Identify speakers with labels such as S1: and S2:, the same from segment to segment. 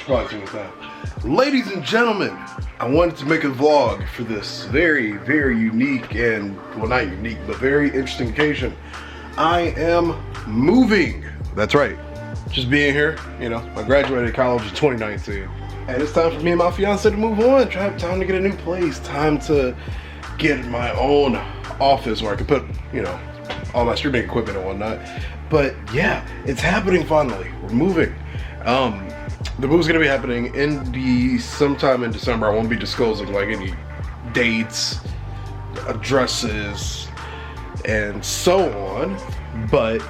S1: Probably too much time. Ladies and gentlemen, I wanted to make a vlog for this very, very unique and, well, not unique, but very interesting occasion. I am moving. That's right. Just being here, you know, I graduated college in 2019. And it's time for me and my fiance to move on. Time to get a new place. Time to get my own office where I can put, you know, all my streaming equipment and whatnot. But yeah, it's happening finally. We're moving. The move's gonna be happening sometime in December. I won't be disclosing like any dates, addresses, and so on. But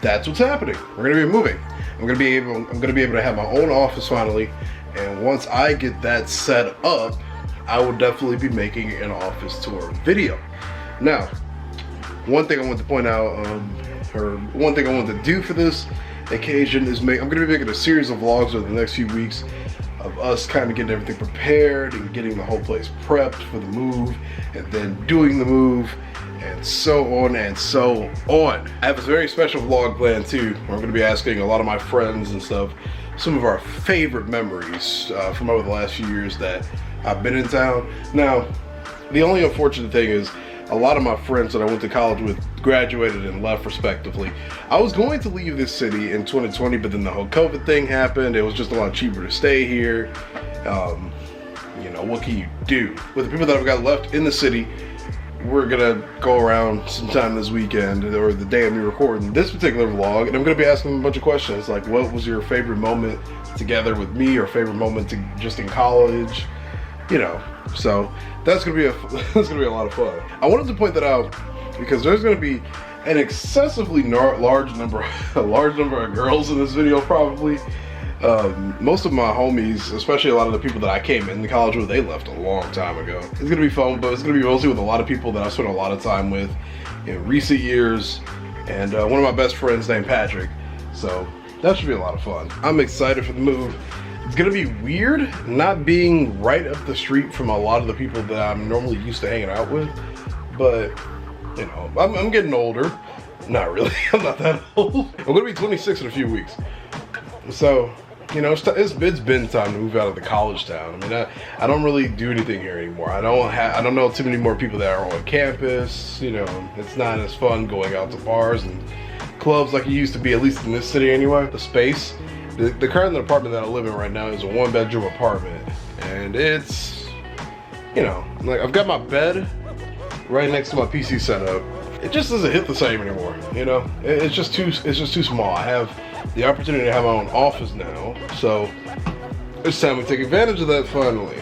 S1: that's what's happening. We're gonna be moving. I'm gonna be able to have my own office finally. And once I get that set up, I will definitely be making an office tour video. Now, one thing I want to point out, or one thing I want to do for this occasion is I'm going to be making a series of vlogs over the next few weeks of us kind of getting everything prepared and getting the whole place prepped for the move, and then doing the move, and so on and so on. I have a very special vlog planned too, where I'm going to be asking a lot of my friends and stuff some of our favorite memories from over the last few years that I've been in town. Now, the only unfortunate thing is a lot of my friends that I went to college with graduated and left respectively. I was going to leave this city in 2020, but then the whole COVID thing happened. It was just a lot cheaper to stay here. You know, what can you do? With the people that I've got left in the city, we're gonna go around sometime this weekend or the day of me recording this particular vlog, and I'm gonna be asking them a bunch of questions like, what was your favorite moment together with me, or favorite moment just in college? You know, so that's gonna be a lot of fun. I wanted to point that out because there's gonna be an excessively large number of girls in this video probably. Most of my homies, especially a lot of the people that I came into college with, they left a long time ago. It's gonna be fun, but it's gonna be mostly with a lot of people that I've spent a lot of time with in recent years, and one of my best friends named Patrick. So that should be a lot of fun. I'm excited for the move. It's gonna be weird not being right up the street from a lot of the people that I'm normally used to hanging out with, but you know, I'm getting older. Not really, I'm not that old. I'm gonna be 26 in a few weeks. So, you know, it's been time to move out of the college town. I mean, I don't really do anything here anymore. I don't know too many more people that are on campus. You know, it's not as fun going out to bars and clubs like it used to be, at least in this city anyway. The space. The current apartment that I live in right now is a 1-bedroom apartment, and it's, you know, like I've got my bed right next to my PC setup. It just doesn't hit the same anymore, you know. It's just too small. I have the opportunity to have my own office now, so it's time we take advantage of that finally.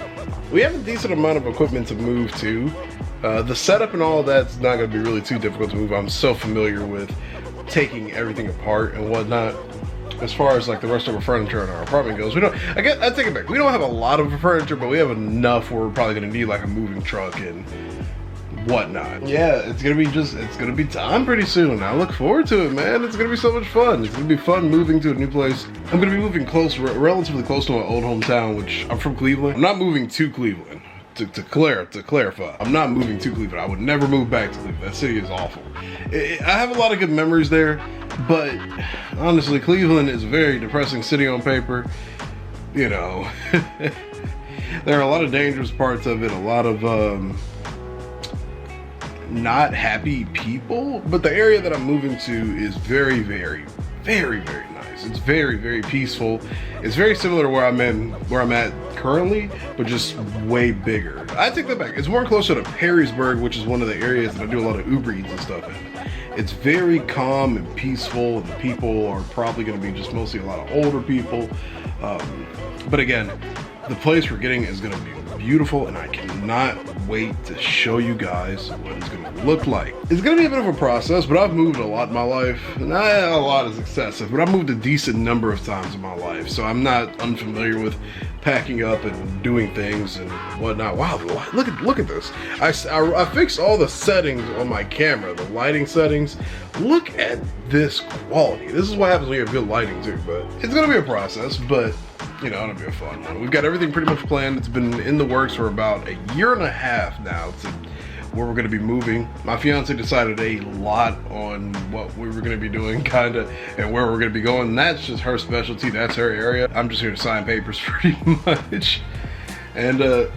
S1: We have a decent amount of equipment to move to. The setup and all of that's not going to be really too difficult to move. I'm so familiar with taking everything apart and whatnot. As far as like the rest of our furniture in our apartment goes, I take it back. We don't have a lot of furniture, but we have enough where we're probably gonna need like a moving truck and whatnot. Yeah, it's gonna be time pretty soon. I look forward to it, man. It's gonna be so much fun. It's gonna be fun moving to a new place. I'm gonna be moving relatively close to my old hometown, which I'm from Cleveland. I'm not moving to Cleveland. To clarify, I'm not moving to Cleveland. I would never move back to Cleveland. That city is awful. I have a lot of good memories there, but honestly, Cleveland is a very depressing city on paper. You know, there are a lot of dangerous parts of it, a lot of not happy people, but the area that I'm moving to is very, very, very, very nice. It's very, very peaceful. It's very similar to where I'm at currently, but just way bigger. I take that back. It's more closer to Perrysburg, which is one of the areas that I do a lot of Uber Eats and stuff in. It's very calm and peaceful, and the people are probably going to be just mostly a lot of older people. But again, the place we're getting is going to be beautiful, and I cannot wait to show you guys what it's going to look like. It's going to be a bit of a process, but I've moved a lot in my life. Not a lot is excessive, but I've moved a decent number of times in my life, so I'm not unfamiliar with packing up and doing things and whatnot. Wow, look at this. I fixed all the settings on my camera, the lighting settings. Look at this quality. This is what happens when you have good lighting too, but it's going to be a process, but you know, it'll be a fun one. We've got everything pretty much planned. It's been in the works for about a year and a half now to where we're gonna be moving. My fiance decided a lot on what we were gonna be doing, kinda, and where we're gonna be going. That's just her specialty, that's her area. I'm just here to sign papers pretty much. And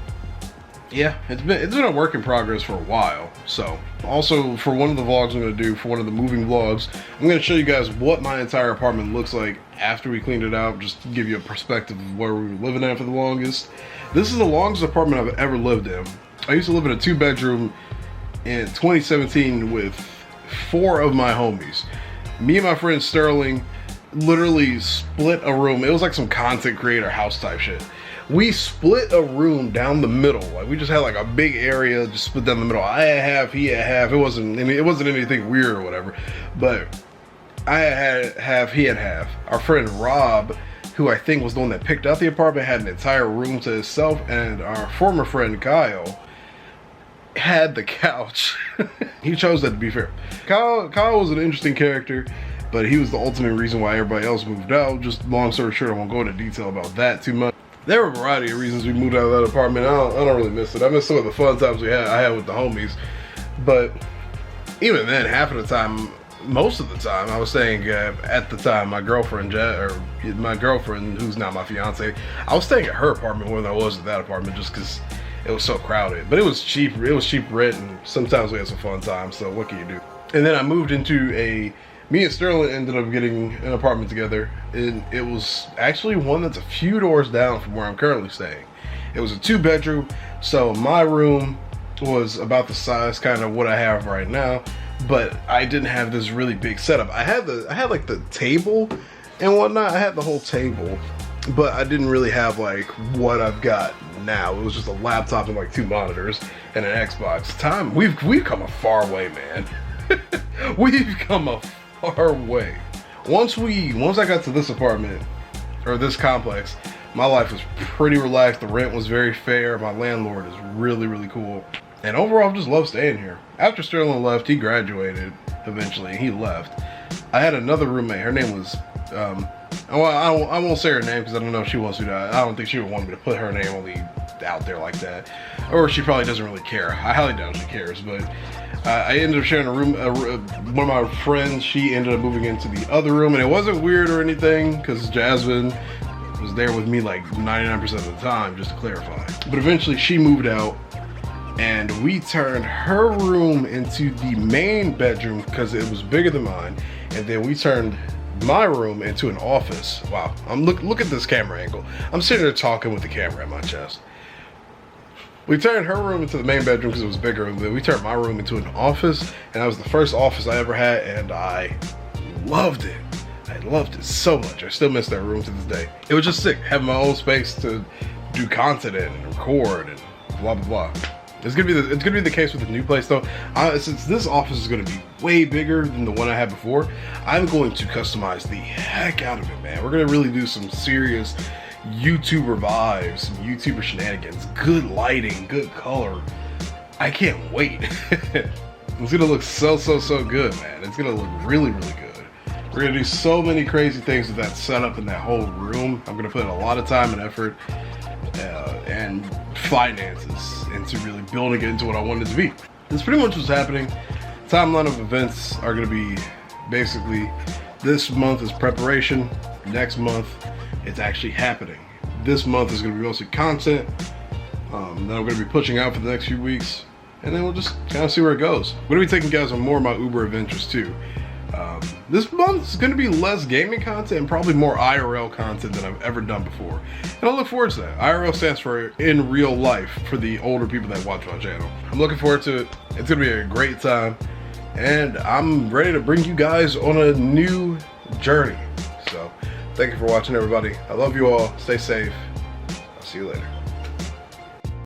S1: yeah, it's been a work in progress for a while. So also for one of the vlogs I'm gonna do, for one of the moving vlogs, I'm gonna show you guys what my entire apartment looks like after we cleaned it out, just to give you a perspective of where we were living at for the longest. This is the longest apartment I've ever lived in. I used to live in a 2-bedroom in 2017 with 4 of my homies. Me and my friend Sterling literally split a room. It was like some content creator house type shit. We split a room down the middle. Like, we just had like a big area just split down the middle. I had half, he had half. It wasn't anything weird or whatever, but I had half, he had half. Our friend Rob, who I think was the one that picked out the apartment, had an entire room to himself, and our former friend Kyle had the couch. He chose that, to be fair. Kyle was an interesting character, but he was the ultimate reason why everybody else moved out. Just long story short, I won't go into detail about that too much. There were a variety of reasons we moved out of that apartment. I don't really miss it. I miss some of the fun times I had with the homies. But even then, half of the time, most of the time, I was staying at the time, my girlfriend, who's now my fiance, I was staying at her apartment more than I was at that apartment, just because it was so crowded. But it was cheap rent, and sometimes we had some fun times, so what can you do? And then I moved into me and Sterling ended up getting an apartment together, and it was actually one that's a few doors down from where I'm currently staying. It was a 2-bedroom, so my room was about the size kind of what I have right now, but I didn't have this really big setup. I had like the table and whatnot. I had the whole table, but I didn't really have like what I've got now. It was just a laptop and like 2 monitors and an Xbox. We've come a far way, man. We've come a far way. Once I got to this apartment, or this complex, my life was pretty relaxed. The rent was very fair. My landlord is really, really cool. And overall, I just love staying here. After Sterling left, he graduated eventually, and he left. I had another roommate. Her name was, I won't say her name because I don't know if she wants to. I don't think she would want me to put her name only out there like that. Or she probably doesn't really care. I highly doubt she cares, but I ended up sharing a room. One of my friends, she ended up moving into the other room, and it wasn't weird or anything because Jasmine was there with me like 99% of the time, just to clarify. But eventually she moved out, and we turned her room into the main bedroom because it was bigger than mine, and then we turned my room into an office. Wow, look at this camera angle. I'm sitting there talking with the camera at my chest. We turned her room into the main bedroom because it was bigger, and then we turned my room into an office, and that was the first office I ever had, and I loved it. I loved it so much. I still miss that room to this day. It was just sick, having my own space to do content in and record and blah, blah, blah. It's gonna be the case with the new place though. Since this office is gonna be way bigger than the one I had before, I'm going to customize the heck out of it, man. We're gonna really do some serious YouTuber vibes, some YouTuber shenanigans, good lighting, good color. I can't wait. It's gonna look so good, man. It's gonna look really, really good. We're gonna do so many crazy things with that setup and that whole room. I'm gonna put in a lot of time and effort and finances into really building it into what I want it to be. That's pretty much what's happening. Timeline of events are gonna be basically, this month is preparation, next month it's actually happening. This month is gonna be mostly content that I'm gonna be pushing out for the next few weeks, and then we'll just kind of see where it goes. I'm gonna be taking you guys on more of my Uber adventures too. This month is going to be less gaming content and probably more IRL content than I've ever done before. And I look forward to that. IRL stands for in real life for the older people that watch my channel. I'm looking forward to it. It's going to be a great time. And I'm ready to bring you guys on a new journey. So thank you for watching, everybody. I love you all. Stay safe. I'll see you later.